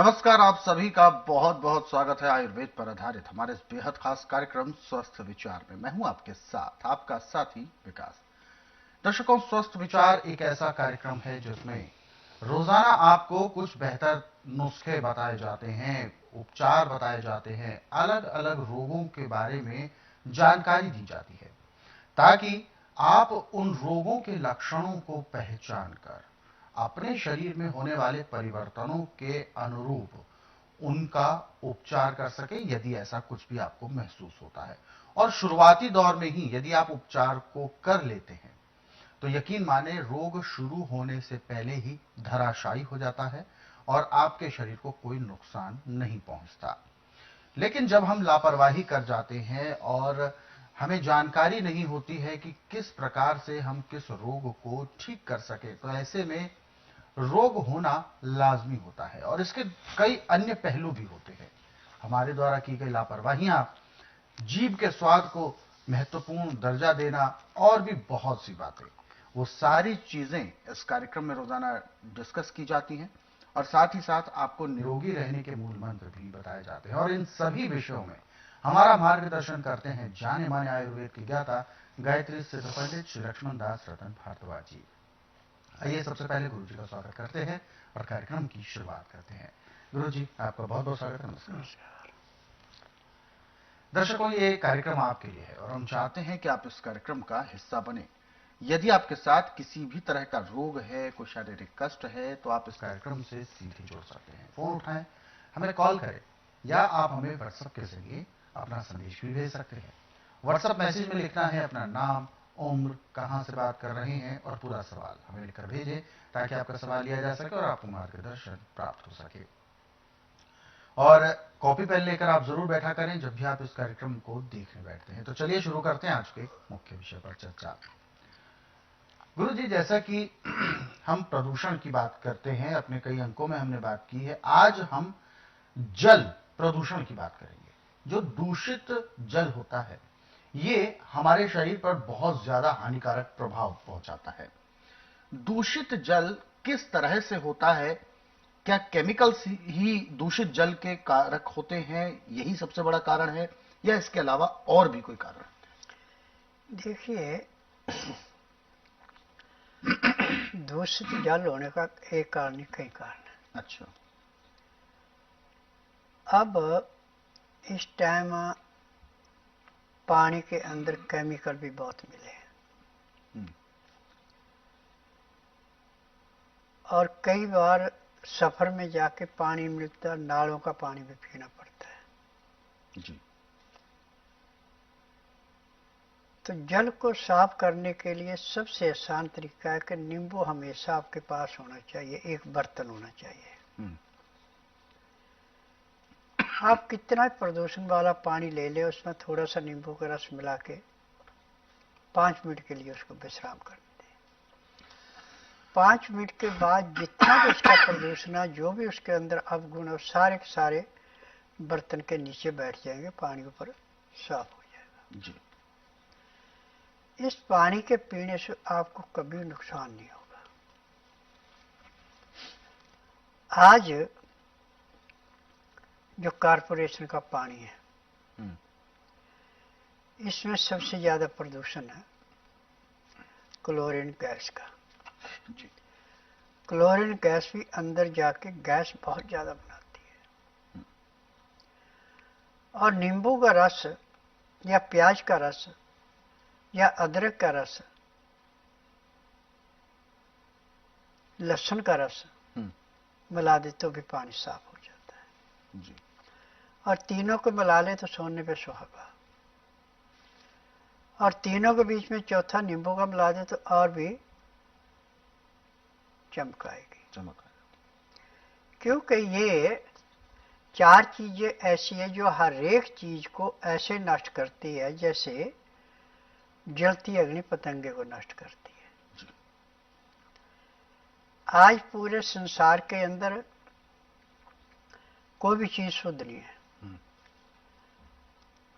नमस्कार, आप सभी का बहुत बहुत स्वागत है आयुर्वेद पर आधारित हमारे इस बेहद खास कार्यक्रम स्वस्थ विचार में। मैं हूं आपके साथ आपका साथी विकास। दर्शकों, स्वस्थ विचार एक ऐसा कार्यक्रम है जिसमें रोजाना आपको कुछ बेहतर नुस्खे बताए जाते हैं, उपचार बताए जाते हैं, अलग अलग रोगों के बारे में जानकारी दी जाती है ताकि आप उन रोगों के लक्षणों को पहचान कर अपने शरीर में होने वाले परिवर्तनों के अनुरूप उनका उपचार कर सके यदि ऐसा कुछ भी आपको महसूस होता है। और शुरुआती दौर में ही यदि आप उपचार को कर लेते हैं तो यकीन माने रोग शुरू होने से पहले ही धराशायी हो जाता है और आपके शरीर को कोई नुकसान नहीं पहुंचता। लेकिन जब हम लापरवाही कर जाते हैं और हमें जानकारी नहीं होती है कि किस प्रकार से हम किस रोग को ठीक कर सके, तो ऐसे में रोग होना लाजमी होता है और इसके कई अन्य पहलू भी होते हैं। हमारे द्वारा की गई लापरवाहियां, जीभ के स्वाद को महत्वपूर्ण दर्जा देना और भी बहुत सी बातें, वो सारी चीजें इस कार्यक्रम में रोजाना डिस्कस की जाती हैं और साथ ही साथ आपको निरोगी रहने के मूल मंत्र भी बताए जाते हैं। और इन सभी विषयों में हमारा मार्गदर्शन करते हैं जाने माने आयुर्वेद के ज्ञाता गायत्री सिद्ध पंडित श्री लक्ष्मण दास रतन भारद्वाज जी। आइए सबसे पहले गुरु जी का स्वागत करते हैं और कार्यक्रम की शुरुआत करते हैं। गुरु जी, आपका बहुत बहुत स्वागत है। नमस्कार। दर्शकों, ये कार्यक्रम आपके लिए है और हम चाहते हैं कि आप इस कार्यक्रम का हिस्सा बने। यदि आपके साथ किसी भी तरह का रोग है, कोई शारीरिक कष्ट है, तो आप इस कार्यक्रम से सीधे जुड़ सकते हैं। फोन उठाएं, हमें कॉल करें या आप हमें व्हाट्सएप के जरिए अपना संदेश भी भेज सकते हैं। व्हाट्सएप मैसेज में लिखना है अपना नाम, उम्र, कहां से बात कर रहे हैं और पूरा सवाल हमें लिखकर भेजें ताकि आपका सवाल लिया जा सके और आपको मार्गदर्शन प्राप्त हो सके। और कॉपी पेन लेकर आप जरूर बैठा करें जब भी आप इस कार्यक्रम को देखने बैठते हैं। तो चलिए शुरू करते हैं आज के मुख्य विषय पर चर्चा। गुरु जी, जैसा कि हम प्रदूषण की बात करते हैं, अपने कई अंकों में हमने बात की है, आज हम जल प्रदूषण की बात करेंगे। जो दूषित जल होता है ये हमारे शरीर पर बहुत ज्यादा हानिकारक प्रभाव पहुंचाता है। दूषित जल किस तरह से होता है? क्या केमिकल्स ही दूषित जल के कारक होते हैं, यही सबसे बड़ा कारण है, या इसके अलावा और भी कोई कारण? देखिए, दूषित जल होने का एक कारण नहीं, कई कारण है। अच्छा। अब इस टाइम पानी के अंदर केमिकल भी बहुत मिले हैं और कई बार सफर में जाके पानी मिलता, नालों का पानी भी पीना पड़ता है जी। तो जल को साफ करने के लिए सबसे आसान तरीका है कि नींबू हमेशा आपके पास होना चाहिए, एक बर्तन होना चाहिए। आप कितना प्रदूषण वाला पानी ले ले, उसमें थोड़ा सा नींबू का रस मिला के 5 मिनट के लिए उसको विश्राम कर दें। 5 मिनट के बाद जितना भी उसका प्रदूषण है, जो भी उसके अंदर अवगुण है, सारे के सारे बर्तन के नीचे बैठ जाएंगे, पानी ऊपर साफ हो जाएगा जी। इस पानी के पीने से आपको कभी नुकसान नहीं होगा। आज जो कारपोरेशन का पानी है, इसमें सबसे ज्यादा प्रदूषण है क्लोरीन गैस का। क्लोरीन गैस भी अंदर जाके गैस बहुत ज्यादा बनाती है और नींबू का रस या प्याज का रस या अदरक का रस, लहसुन का रस मिला दे तो भी पानी साफ हो जाता है जी। और तीनों को मिला ले तो सोने पे सुहागा, और तीनों के बीच में चौथा नींबू का मिला दे तो और भी चमक आएगी। क्योंकि ये 4 चीजें ऐसी है जो हर एक चीज को ऐसे नष्ट करती है जैसे जलती अग्नि पतंगे को नष्ट करती है। आज पूरे संसार के अंदर कोई भी चीज शुद्ध नहीं है।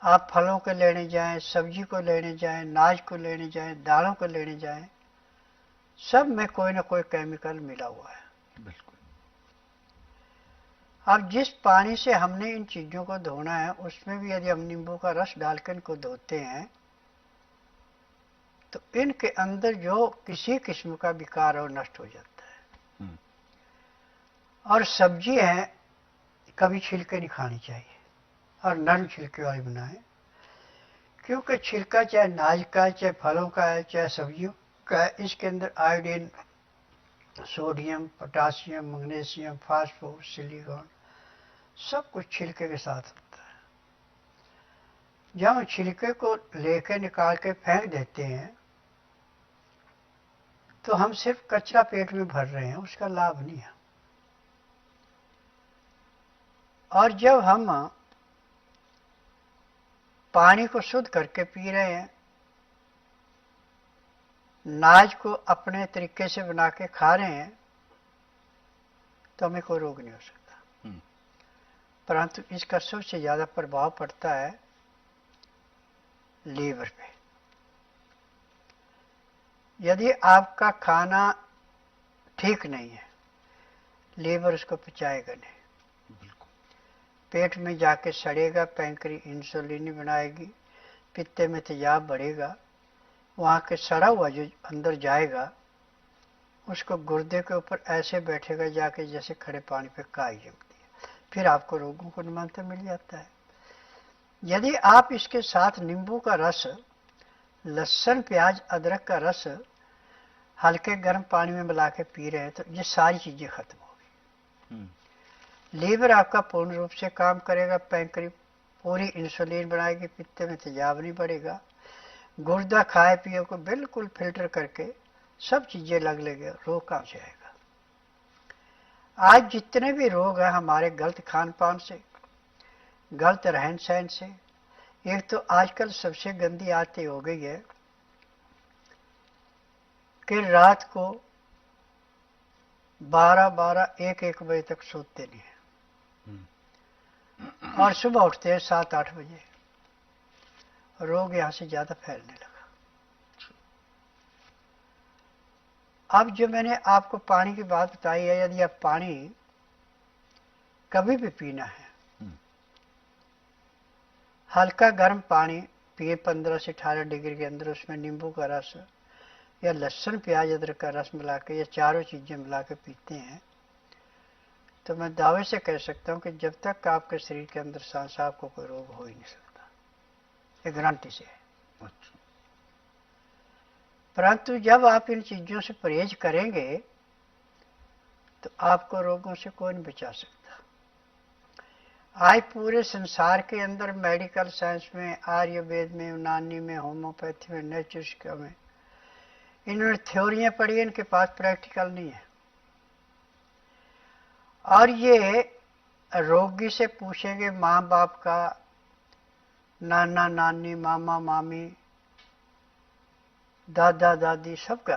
आप फलों को लेने जाएं, सब्जी को लेने जाएं, अनाज को लेने जाएं, दालों को लेने जाएं, सब में कोई ना कोई केमिकल मिला हुआ है। बिल्कुल। अब जिस पानी से हमने इन चीजों को धोना है उसमें भी यदि हम नींबू का रस डालकर इनको धोते हैं तो इनके अंदर जो किसी किस्म का विकार है वो नष्ट हो जाता है। और सब्जी है कभी छिलके नहीं खानी चाहिए और नरम छिलके वाली बनाए, क्योंकि छिलका चाहे अनाज का है, चाहे फलों का है, चाहे सब्जियों का है, इसके अंदर iodine, sodium, potassium, magnesium, phosphorus, silicon सब कुछ छिलके के साथ होता है। जब हम छिलके को लेकर निकाल के फेंक देते हैं तो हम सिर्फ कचरा पेट में भर रहे हैं, उसका लाभ नहीं है। और जब हम पानी को शुद्ध करके पी रहे हैं, नाज को अपने तरीके से बना के खा रहे हैं, तो हमें कोई रोग नहीं हो सकता। परंतु इसका सबसे ज्यादा प्रभाव पड़ता है लीवर पे। यदि आपका खाना ठीक नहीं है, लीवर उसको पचाएगा नहीं, पेट में जाके सड़ेगा, पैंक्री इंसुलिन बनाएगी, पित्ते में तेजाब बढ़ेगा, वहां के सड़ा हुआ जो अंदर जाएगा उसको गुर्दे के ऊपर ऐसे बैठेगा जाके जैसे खड़े पानी पे काई जमती है, फिर आपको रोगों को निमंत्रण मिल जाता है। यदि आप इसके साथ नींबू का रस, लहसुन, प्याज, अदरक का रस हल्के गर्म पानी में मिला के पी रहे हैं तो ये सारी चीजें खत्म होगी। लीवर आपका पूर्ण रूप से काम करेगा, पैंक्री पूरी इंसुलिन बनाएगी, पित्ते में तेजाब नहीं बढ़ेगा, गुर्दा खाए पिए को बिल्कुल फिल्टर करके सब चीजें लग लेंगे, रोग कहां से आएगा। आज जितने भी रोग हैं हमारे गलत खान पान से, गलत रहन सहन से। एक तो आजकल सबसे गंदी आदत हो गई है कि रात को 12-12, 1-1 बजे तक सोते नहीं है और सुबह उठते हैं 7-8 बजे। रोग यहां से ज्यादा फैलने लगा। अब जो मैंने आपको पानी की बात बताई है, यदि आप पानी कभी भी पीना है, हल्का गर्म पानी पिए 15 से 18 डिग्री के अंदर, उसमें नींबू का रस या लहसुन, प्याज, अदरक का रस मिला के या चारों चीजें मिला के पीते हैं तो मैं दावे से कह सकता हूं कि जब तक आपके शरीर के अंदर सांस, आपको कोई रोग हो ही नहीं सकता, ये गारंटी से है। परंतु जब आप इन चीजों से परहेज करेंगे तो आपको रोगों से कोई नहीं बचा सकता। आज पूरे संसार के अंदर मेडिकल साइंस में, आयुर्वेद में, यूनानी में, होम्योपैथी में, नेचुरिस्टिक में, इन्होंने थ्योरियां पढ़ी, इनके पास प्रैक्टिकल नहीं है। और ये रोगी से पूछेंगे माँ बाप का, नाना नानी, मामा मामी, दादा दादी, सबका,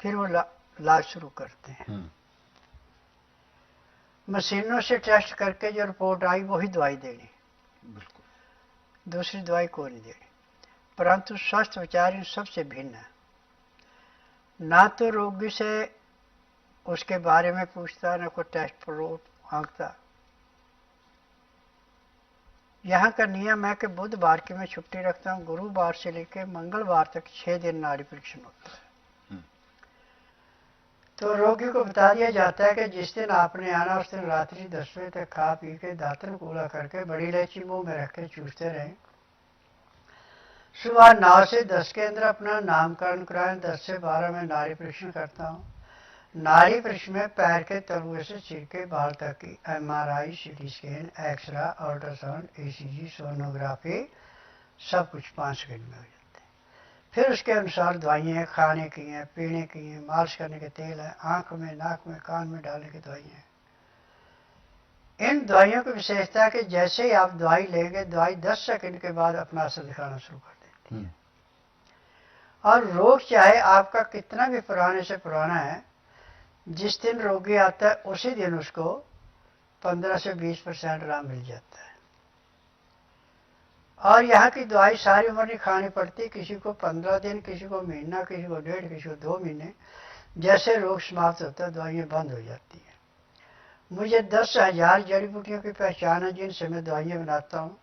फिर वो इलाज शुरू करते हैं। मशीनों से टेस्ट करके जो रिपोर्ट आई वही दवाई देनी, दूसरी दवाई को नहीं देनी। परंतु स्वस्थ विचार इन सबसे भिन्न है। ना तो रोगी से उसके बारे में पूछता, ना कोई टेस्ट रिपोर्ट मांगता। यहाँ का नियम है कि बुधवार की मैं छुट्टी रखता हूँ, गुरुवार से लेकर मंगलवार तक 6 दिन नाड़ी परीक्षण होता है। तो रोगी को बता दिया जाता है कि जिस दिन आपने आना उस दिन रात्रि 10 बजे तक खा पी के दांतन कूला करके बड़ी इलायची मुंह में रख के चूसते रहें। सुबह 9 से 10 के अंदर अपना नामकरण कराएं। 10 से 12 में नाड़ी परीक्षण करता हूँ। नाड़ी परीक्षण में पैर के तलुए से सिर के बाल तक की MRI, CT scan, X-ray, ultrasound, ECG, sonography सब कुछ 5 सेकंड में हो जाते हैं। फिर उसके अनुसार दवाइयाँ खाने की हैं, पीने की हैं, मालिश करने के तेल है, आंख में, नाक में, कान में डालने की दवाइयाँ हैं। इन दवाइयों की विशेषता है कि जैसे ही आप दवाई लेंगे, दवाई 10 सेकंड के बाद अपना असर दिखाना शुरू कर देती है। और रोग चाहे आपका कितना भी पुराने से पुराना है, जिस दिन रोगी आता है उसी दिन उसको 15 से 20% आराम मिल जाता है। और यहाँ की दवाई सारी उम्र नहीं खानी पड़ती, किसी को 15 दिन, किसी को महीना, किसी को 1.5, किसी को 2 महीने। जैसे रोग समाप्त होता है दवाइयाँ बंद हो जाती हैं। मुझे 10,000 जड़ी बूटियों की पहचान है जिनसे मैं दवाइयाँ बनाता हूँ,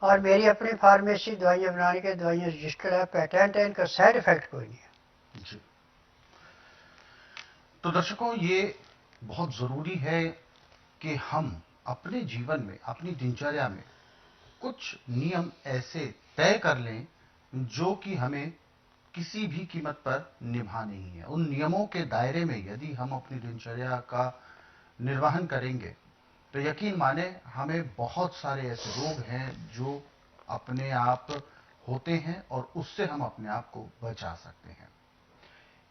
और मेरी अपनी फार्मेसी दवाइयाँ बनाने के दवाइयाँ रजिस्टर्ड है, पेटेंट है, इनका साइड इफेक्ट कोई नहीं है जी। तो दर्शकों, ये बहुत जरूरी है कि हम अपने जीवन में, अपनी दिनचर्या में कुछ नियम ऐसे तय कर लें जो कि हमें किसी भी कीमत पर निभाने ही है। उन नियमों के दायरे में यदि हम अपनी दिनचर्या का निर्वहन करेंगे तो यकीन माने हमें बहुत सारे ऐसे रोग हैं जो अपने आप होते हैं और उससे हम अपने आप को बचा सकते हैं।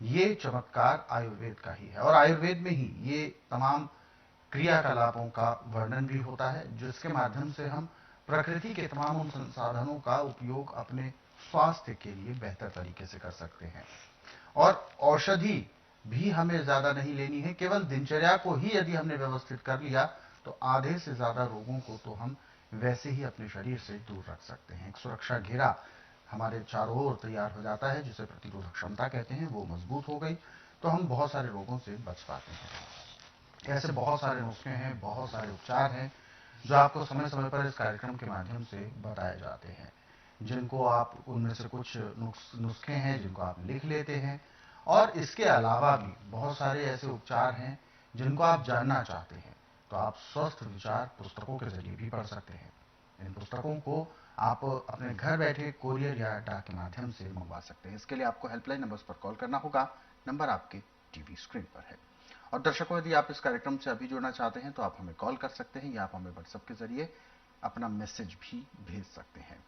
ये चमत्कार आयुर्वेद का ही है और आयुर्वेद में ही ये तमाम क्रियाकलापों का वर्णन भी होता है जिसके माध्यम से हम प्रकृति के तमाम उन संसाधनों का उपयोग अपने स्वास्थ्य के लिए बेहतर तरीके से कर सकते हैं। और औषधि भी हमें ज्यादा नहीं लेनी है, केवल दिनचर्या को ही यदि हमने व्यवस्थित कर लिया तो आधे से ज्यादा रोगों को तो हम वैसे ही अपने शरीर से दूर रख सकते हैं। एक सुरक्षा घेरा हमारे चारों ओर तैयार हो जाता है जिसे प्रतिरोधक क्षमता कहते हैं, वो मजबूत हो गई तो हम बहुत सारे रोगों से बच पाते हैं। ऐसे बहुत सारे नुस्खे हैं, बहुत सारे उपचार हैं जो आपको समय समय पर इस कार्यक्रम के माध्यम से बताए जाते हैं, जिनको आप, उनमें से कुछ नुस्खे हैं जिनको आप लिख लेते हैं और इसके अलावा भी बहुत सारे ऐसे उपचार हैं जिनको आप जानना चाहते हैं तो आप स्वस्थ विचार पुस्तकों के जरिए भी पढ़ सकते हैं। इन पुस्तकों को आप अपने घर बैठे कोरियर या डाक के माध्यम से मंगवा सकते हैं। इसके लिए आपको हेल्पलाइन नंबर्स पर कॉल करना होगा, नंबर आपके टीवी स्क्रीन पर है। और दर्शकों, यदि आप इस कार्यक्रम से अभी जुड़ना चाहते हैं तो आप हमें कॉल कर सकते हैं या आप हमें व्हाट्सएप के जरिए अपना मैसेज भी भेज सकते हैं।